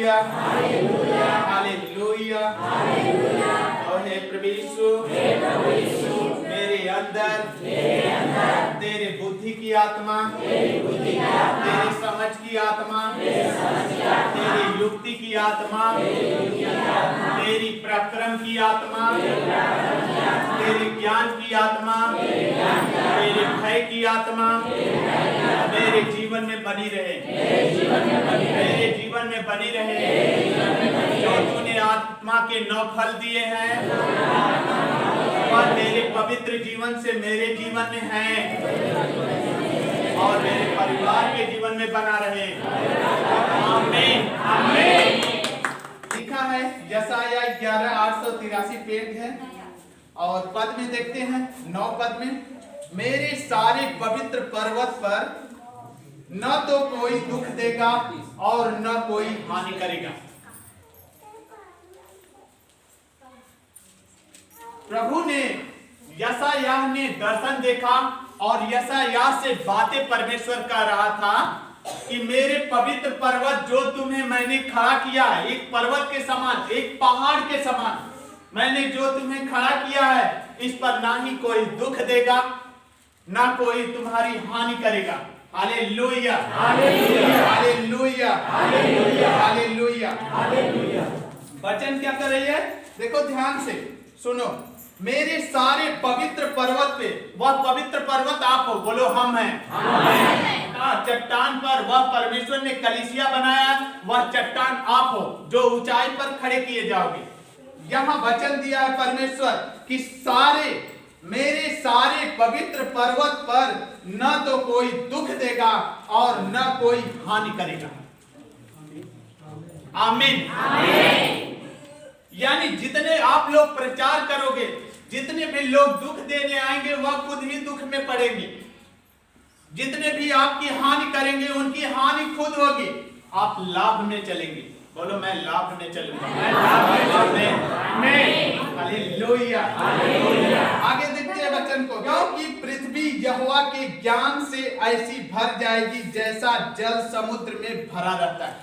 Hallelujah hallelujah. और हे प्रभु यीशु मेरे अंदर तेरे बुद्धि की आत्मा, तेरी समझ की आत्मा, तेरी युक्ति की आत्मा, तेरी पराक्रम की आत्मा, तेरे ज्ञान की आत्मा, तेरे भय की आत्मा मेरे जीवन में बनी रहे, मेरे जीवन में बनी रहे। जो तूने आत्मा के 9 फल दिए हैं वह तेरे पवित्र जीवन से मेरे जीवन में है और मेरे परिवार के जीवन में बना रहे। आमीन आमीन। लिखा है यशायाह 11:883 पेज है और पद में देखते हैं 9 पद में, मेरे सारे पवित्र पर्वत पर न तो कोई दुख देगा और न कोई हानि करेगा। प्रभु ने यशायाह ने दर्शन देखा और यशायाह से बातें परमेश्वर कर रहा था कि मेरे पवित्र पर्वत जो तुम्हें मैंने खड़ा किया है, एक पर्वत के समान, एक पहाड़ के समान मैंने जो तुम्हें खड़ा किया है, इस पर ना ही कोई दुख देगा ना कोई तुम्हारी हानि करेगा। Hallelujah hallelujah hallelujah hallelujah hallelujah. वचन क्या कर रही है? देखो ध्यान से सुनो। मेरे सारे पवित्र पर्वत पे, वह पवित्र पर्वत आप हो, बोलो हम हैं। चट्टान पर वह परमेश्वर ने कलीसिया बनाया, वह चट्टान आप हो जो ऊंचाई पर खड़े किए जाओगे। यहाँ वचन दिया है परमेश्वर कि मेरे सारे पवित्र पर्वत पर न तो कोई दुख देगा और न कोई हानि करेगा। आमीन आमीन। यानी जितने आप लोग प्रचार करोगे, जितने भी लोग दुख देने आएंगे वह खुद ही दुख में पड़ेंगे। जितने भी आपकी हानि करेंगे उनकी हानि खुद होगी, आप लाभ में चलेंगे। बोलो मैं लाभ में चलूंगा, मैं लाभ में। Hallelujah hallelujah. आगे देखते हैं वचन को, क्योंकि पृथ्वी यहोवा के ज्ञान से ऐसी भर जाएगी जैसा जल समुद्र में भरा रहता है।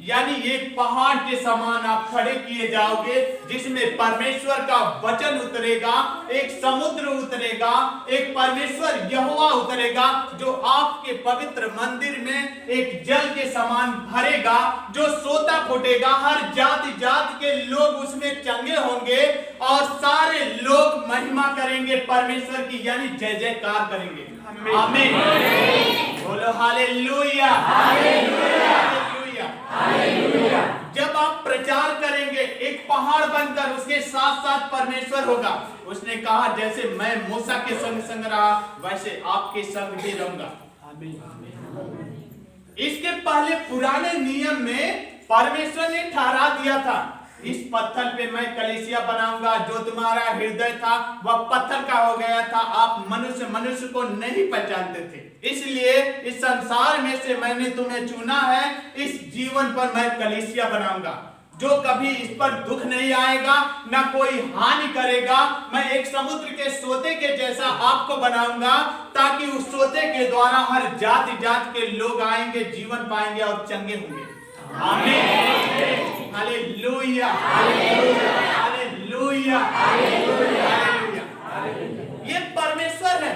यानी एक पहाड़ के समान आप खड़े किए जाओगे जिसमें परमेश्वर का वचन उतरेगा, एक समुद्र उतरेगा, एक परमेश्वर यहोवा उतरेगा जो आपके पवित्र मंदिर में एक जल के समान भरेगा, जो सोता फूटेगा। हर जाति जाति के लोग उसमें चंगे होंगे और सारे लोग महिमा करेंगे परमेश्वर की, यानी जय जयकार करेंगे। आमीन। बोलो हालेलुया हालेलुया हालेलुया। जब आप प्रचार करेंगे एक पहाड़ बनकर, उसके साथ साथ परमेश्वर होगा। उसने कहा जैसे मैं मूसा के संग संग रहा वैसे आपके संग भी रहूंगा। इसके पहले पुराने नियम में परमेश्वर ने ठहरा दिया था, इस पत्थर पे मैं कलीसिया बनाऊंगा। जो तुम्हारा हृदय था वह पत्थर का हो गया था, आप मनुष्य को नहीं पहचानते थे, इसलिए इस संसार में से मैंने तुम्हें चुना है, इस जीवन पर मैं कलीसिया बनाऊंगा जो कभी इस पर दुख नहीं आएगा, ना कोई हानि करेगा। मैं एक समुद्र के सोते के जैसा आपको बनाऊंगा ताकि उस सोते के द्वारा हर जाति जाति के लोग आएंगे, जीवन पाएंगे और चंगे होंगे। आमीन हालेलुया हालेलुया हालेलुया हालेलुया। ये परमेश्वर है,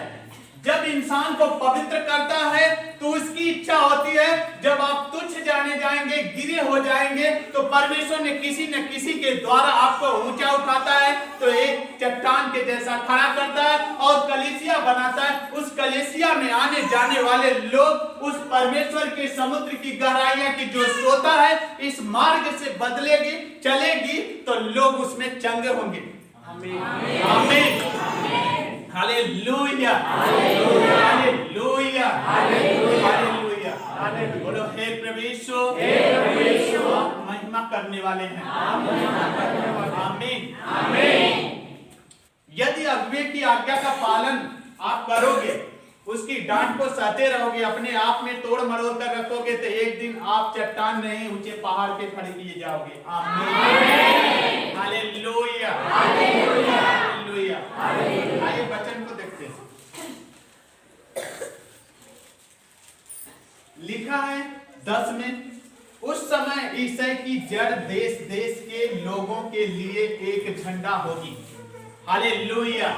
जब इंसान को पवित्र करता है तो उसकी इच्छा होती है जब आप तुच्छ जाने जाएंगे, गिरे हो जाएंगे, तो परमेश्वर ने किसी न किसी के द्वारा आपको ऊंचा उठाता है, तो एक चट्टान के जैसा खड़ा करता है और कलीसिया बनाता है। उस कलीसिया में आने जाने वाले लोग उस परमेश्वर के समुद्र की गहराइयां की जो सोता है इस मार्ग से बदलेगी, चलेगी, तो लोग उसमें चंगे होंगे। आमीन आमीन हालेलुया हालेलुया हालेलुया हालेलुया। बोलो हे प्रभु यीशु महिमा करने वाले हैं। आमीन आमीन। यदि अगुवे की आज्ञा का पालन आप करोगे, उसकी डांट को सहते रहोगे, अपने आप में तोड़ मरोड़ कर रखोगे, तो एक दिन आप चट्टान नहीं ऊंचे पहाड़ पे खड़े किए जाओगे। आमीन हालेलुया हालेलुया हालेलुया। आइए वचन को देखते हैं। लिखा है 10 में, उस समय ईसाई की जड़ देश देश के लोगों के लिए एक झंडा होगी। Hallelujah,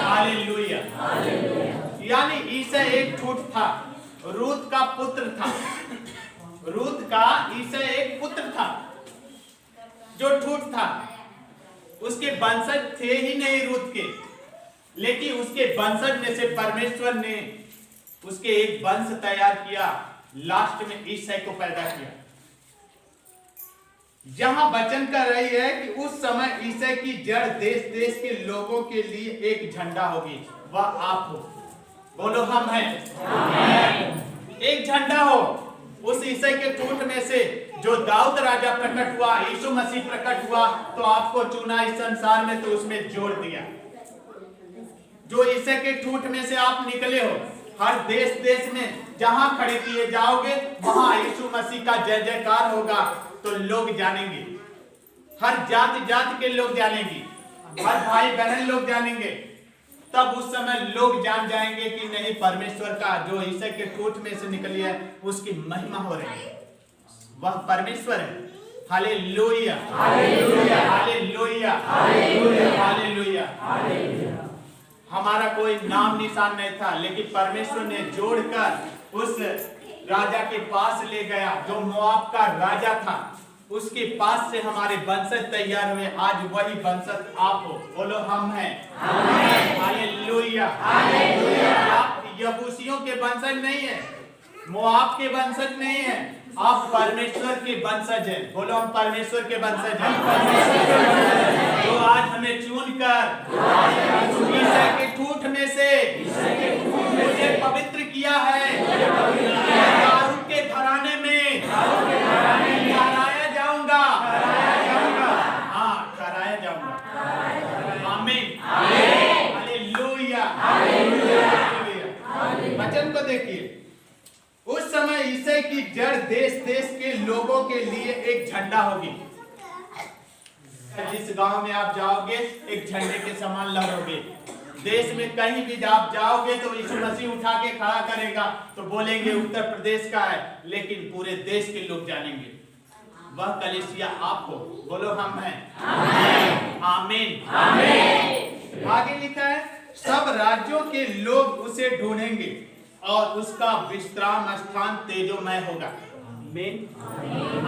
hallelujah. यानी ईसाई एक ठूठ था, रूत का पुत्र था। रूत का ईसाई एक पुत्र था जो ठूठ था। उसके वंशज थे ही नहीं रूत के, लेकिन उसके वंशज में से परमेश्वर ने उसके एक वंश तैयार किया, लास्ट में ईसाई को पैदा किया। यहां वचन कर रही है कि उस समय ईसाई की जड़ देश देश के लोगों के लिए एक झंडा होगी, वह आप हो। बोलो हम हैं। एक झंडा हो उस ईसाई के ठूठ में से, जो दाऊद राजा प्रकट हुआ, यीशु मसीह प्रकट हुआ, तो आपको चुना इस संसार में, तो उसमें जोड़ दिया। जो ईसाई के ठूठ में से आप निकले हो, हर देश देश में जहां खड़े किए जाओगे वहां यीशु मसीह का जय जयकार होगा, तो लोग जानेंगे। हर जाति जाति के लोग जानेंगे, हर भाई बहन लोग जानेंगे। तब उस समय लोग जान जाएंगे कि नहीं, परमेश्वर का जो ईसाई के ठूठ में से निकली है उसकी महिमा हो रही है, वह परमेश्वर है। Hallelujah, hallelujah, hallelujah, hallelujah, hallelujah. हमारा कोई नाम निशान नहीं था, लेकिन परमेश्वर ने जोड़कर उस राजा के पास ले गया, जो मोआब का राजा था। उसके पास से हमारे वंशज तैयार हुए। आज वही वंशज आप हो। बोलो हम हैं। Hallelujah, hallelujah. आप यबूसियों के वंशज नहीं है, मोआब के वंशज नहीं है, आप परमेश्वर के वंशज हैं। बोलो हम परमेश्वर के वंशज हैं। जो आज हमें चुनकर ईसाई के ठूठ में से मुझे पवित्र किया है, दाऊद के घराने में ठहराया जाऊंगा। हाँ, ठहराया जाऊंगा। आमीन, हालेलुया, हालेलुया। वचन को देखिए, उस समय ईसाई की जड़ देश देश के लोगों के लिए एक झंडा होगी। जिस गांव में आप जाओगे एक झंडे के समान लहरोगे। देश में कहीं भी आप जाओगे तो यीशु मसीह उठा के खड़ा करेगा, तो बोलेंगे उत्तर प्रदेश का है, लेकिन पूरे देश के लोग जानेंगे वह कलीसिया आप हो। बोलो हम हैं। आमीन, आमीन। आगे लिखा है, सब राज्यों के लोग उसे ढूंढेंगे और उसका विश्राम स्थान तेजोमय होगा। आमीन,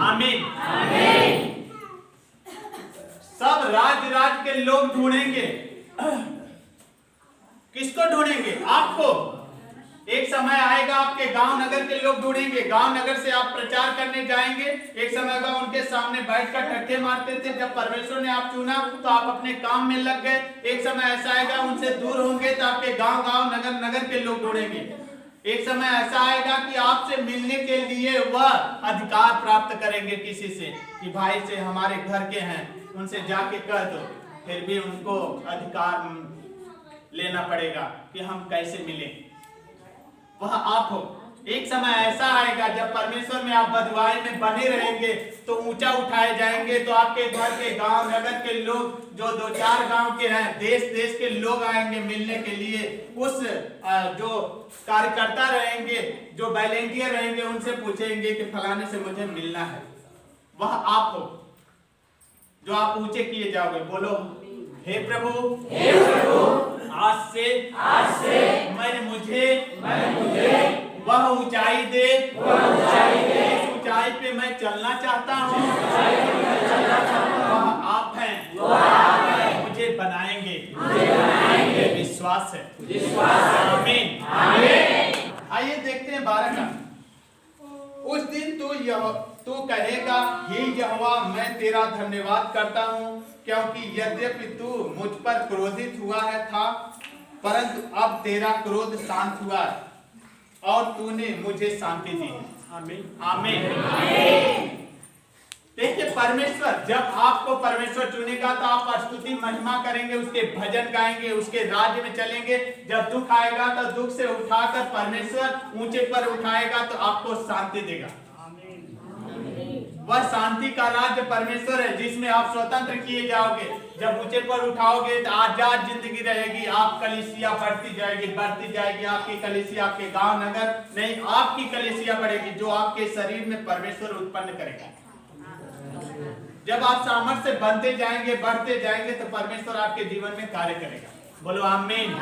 आमीन, आमीन। सब राज के लोग ढूंढेंगे। किसको ढूंढेंगे? आपको। एक समय आएगा आपके गांव नगर के लोग ढूंढेंगे। गांव नगर से आप प्रचार करने जाएंगे, एक समय का उनके सामने बैठकर ठट्ठे मारते थे। जब परमेश्वर ने आप चुना तो आप अपने काम में लग गए। एक समय ऐसा आएगा उनसे दूर होंगे तो आपके गांव गांव नगर नगर के लोग ढूंढेंगे। एक समय ऐसा आएगा कि आपसे मिलने के लिए वह अधिकार प्राप्त करेंगे किसी से, कि भाई से हमारे घर के हैं, उनसे जाके कह दो। फिर भी उनको अधिकार लेना पड़ेगा कि हम कैसे मिले। वह आप हो। एक समय ऐसा आएगा जब परमेश्वर में आप बदवाई में बने रहेंगे तो ऊंचा उठाए जाएंगे, तो आपके घर के गांव नगर के लोग, जो 2-4 गांव के हैं, देश देश के लोग आएंगे मिलने के लिए। उस जो कार्यकर्ता रहेंगे, जो वॉलंटियर रहेंगे, उनसे पूछेंगे कि फलाने से मुझे मिलना है। वह आप हो जो आप ऊंचे किए जाओगे। बोलो, हे प्रभु, हे प्रभु, आज से मुझे वह ऊंचाई दे, इस ऊंचाई पे मैं चलना चाहता हूँ। वह आप हैं, मुझे बनाएंगे, विश्वास है। आमीन, आमीन। आइए देखते हैं 12 का। उस दिन तू कहेगा, हे यहोवा, मैं तेरा धन्यवाद करता हूँ, क्योंकि यद्यपि तू मुझ पर क्रोधित हुआ है था, परंतु अब तेरा क्रोध शांत हुआ और तूने मुझे शांति दी है। आमीन, आमीन। देखिए, परमेश्वर, जब आपको परमेश्वर चुनेगा तो आप स्तुति महिमा करेंगे, उसके भजन गाएंगे, उसके राज्य में चलेंगे। जब दुख आएगा तो दुख से उठाकर परमेश्वर ऊंचे पर उठाएगा तो आपको शांति देगा। आमीन। वह शांति का राज्य परमेश्वर है जिसमें आप स्वतंत्र किए जाओगे। जब ऊंचे पर उठाओगे तो आजाद जिंदगी रहेगी। आप कलीसिया बढ़ती जाएगी आपकी कलीसिया, आपके गांव नगर नहीं, आपकी कलीसिया बढ़ेगी जो आपके शरीर में परमेश्वर उत्पन्न करेगा। जब आप सामर्थ्य से बनते जाएंगे, बढ़ते जाएंगे तो परमेश्वर आपके जीवन में कार्य करेगा। बोलो आमीन।